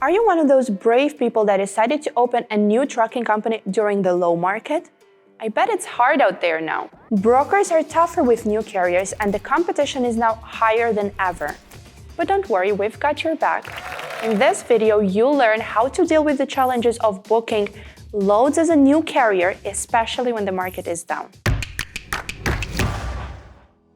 Are you one of those brave people that decided to open a new trucking company during the low market? I bet it's hard out there now. Brokers are tougher with new carriers and the competition is now higher than ever. But don't worry, we've got your back. In this video, you'll learn how to deal with the challenges of booking loads as a new carrier, especially when the market is down.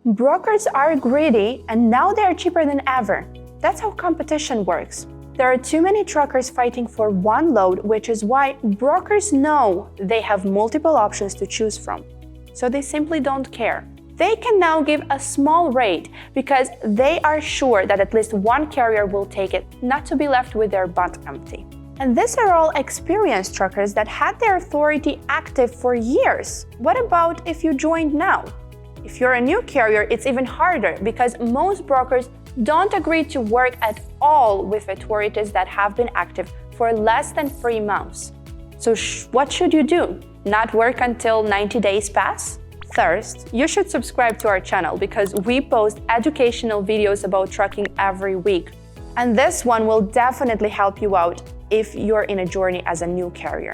Brokers are greedy and now they are cheaper than ever. That's how competition works. There are too many truckers fighting for one load, which is why brokers know they have multiple options to choose from. So they simply don't care. They can now give a small rate because they are sure that at least one carrier will take it, not to be left with their butt empty. And these are all experienced truckers that had their authority active for years. What about if you joined now? If you're a new carrier, it's even harder because most brokers don't agree to work at all with authorities that have been active for less than 3 months. So what should you do? Not work until 90 days pass? First, you should subscribe to our channel because we post educational videos about trucking every week. And this one will definitely help you out if you're in a journey as a new carrier.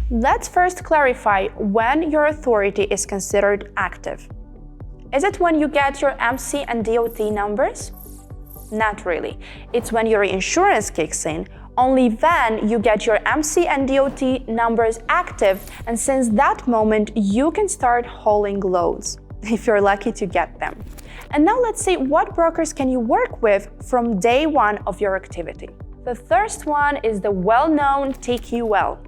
Let's first clarify when your authority is considered active. Is it when you get your MC and DOT numbers? Not really. It's when your insurance kicks in. Only then you get your MC and DOT numbers active, and since that moment, you can start hauling loads, if you're lucky to get them. And now let's see what brokers can you work with from day one of your activity. The first one is the well-known TQL.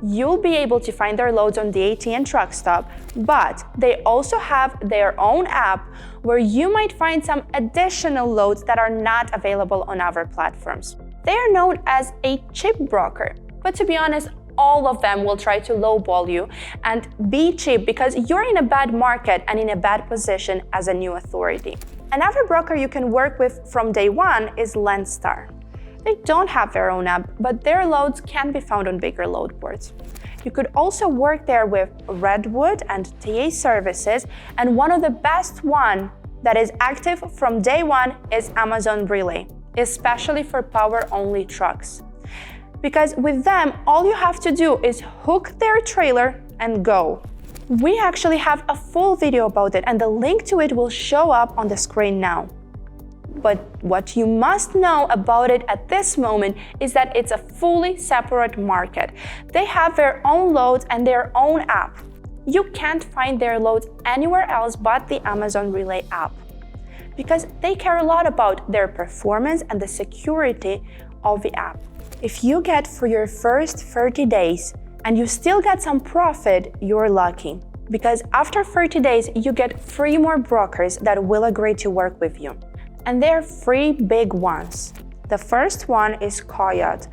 You'll be able to find their loads on DAT and Truckstop, but they also have their own app where you might find some additional loads that are not available on other platforms. They are known as a cheap broker, but to be honest, all of them will try to lowball you and be cheap because you're in a bad market and in a bad position as a new authority. Another broker you can work with from day one is Landstar. They don't have their own app, but their loads can be found on bigger load boards. You could also work there with Redwood and TA Services, and one of the best one that is active from day one is Amazon Relay, especially for power-only trucks. Because with them, all you have to do is hook their trailer and go. We actually have a full video about it, and the link to it will show up on the screen now. But what you must know about it at this moment is that it's a fully separate market. They have their own loads and their own app. You can't find their loads anywhere else but the Amazon Relay app, because they care a lot about their performance and the security of the app. If you get for your first 30 days and you still get some profit, you're lucky, because after 30 days you get 3 more brokers that will agree to work with you. And there are 3 big ones. The first one is Coyote,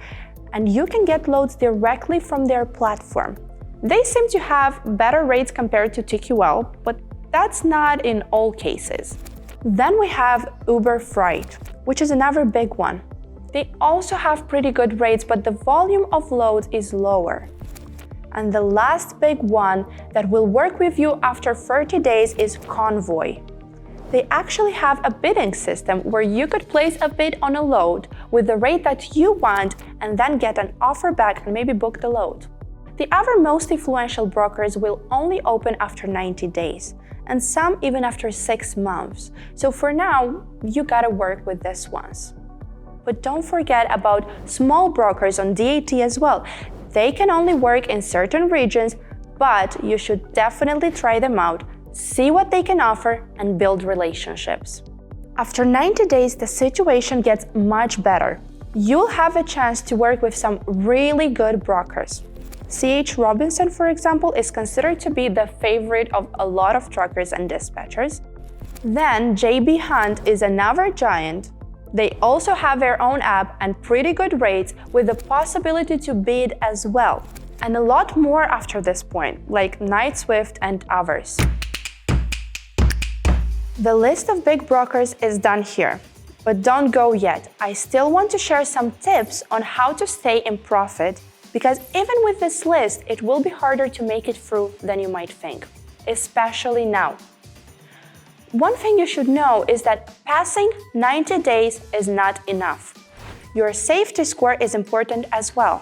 and you can get loads directly from their platform. They seem to have better rates compared to TQL, but that's not in all cases. Then we have Uber Freight, which is another big one. They also have pretty good rates, but the volume of loads is lower. And the last big one that will work with you after 30 days is Convoy. They actually have a bidding system where you could place a bid on a load with the rate that you want and then get an offer back and maybe book the load. The other most influential brokers will only open after 90 days, and some even after 6 months. So for now, you gotta work with these ones. But don't forget about small brokers on DAT as well. They can only work in certain regions, but you should definitely try them out, see what they can offer, and build relationships. After 90 days, the situation gets much better. You'll have a chance to work with some really good brokers. C.H. Robinson, for example, is considered to be the favorite of a lot of truckers and dispatchers. Then J.B. Hunt is another giant. They also have their own app and pretty good rates with the possibility to bid as well. And a lot more after this point, like Knight Swift and others. The list of big brokers is done here, but don't go yet. I still want to share some tips on how to stay in profit, because even with this list, it will be harder to make it through than you might think, especially now. One thing you should know is that passing 90 days is not enough. your safety score is important as well.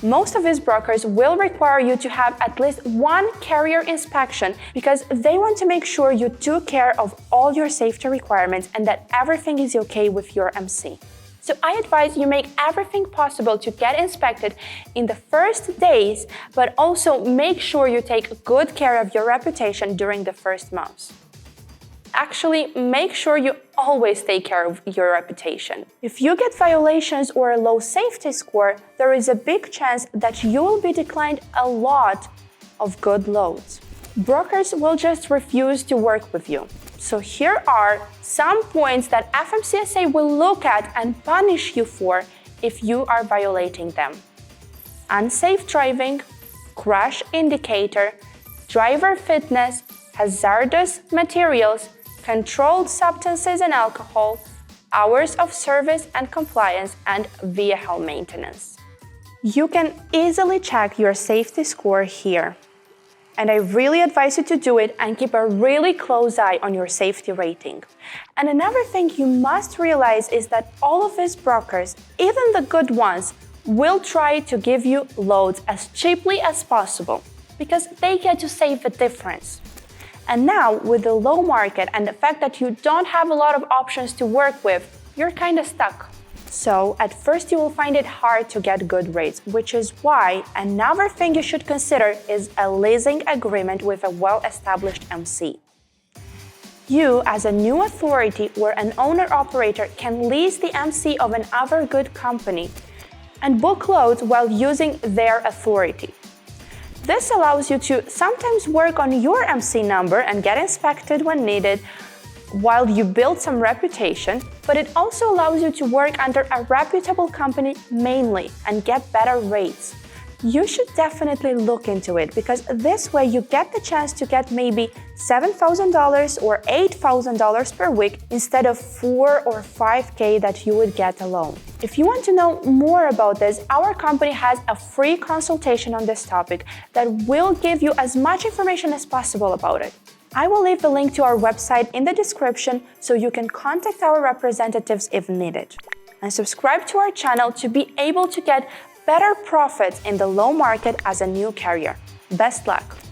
Most of these brokers will require you to have at least one carrier inspection because they want to make sure you took care of all your safety requirements and that everything is okay with your MC. So I advise you make everything possible to get inspected in the first days, but also make sure you take good care of your reputation during the first months. Actually, make sure you always take care of your reputation. If you get violations or a low safety score, there is a big chance that you will be declined a lot of good loads. Brokers will just refuse to work with you. So here are some points that FMCSA will look at and punish you for if you are violating them. Unsafe driving, crash indicator, driver fitness, hazardous materials, controlled substances and alcohol, hours of service and compliance, and vehicle maintenance. You can easily check your safety score here. And I really advise you to do it and keep a really close eye on your safety rating. And another thing you must realize is that all of these brokers, even the good ones, will try to give you loads as cheaply as possible because they get to save the difference. And now, with the low market and the fact that you don't have a lot of options to work with, you're kind of stuck. So, at first you will find it hard to get good rates, which is why another thing you should consider is a leasing agreement with a well-established MC. You, as a new authority or an owner-operator, can lease the MC of another good company and book loads while using their authority. This allows you to sometimes work on your MC number and get inspected when needed while you build some reputation, but it also allows you to work under a reputable company mainly and get better rates. You should definitely look into it because this way you get the chance to get maybe $7,000 or $8,000 per week instead of $4,000 or $5,000 that you would get alone. If you want to know more about this, our company has a free consultation on this topic that will give you as much information as possible about it. I will leave the link to our website in the description so you can contact our representatives if needed. And subscribe to our channel to be able to get better profits in the low market as a new carrier. Best luck!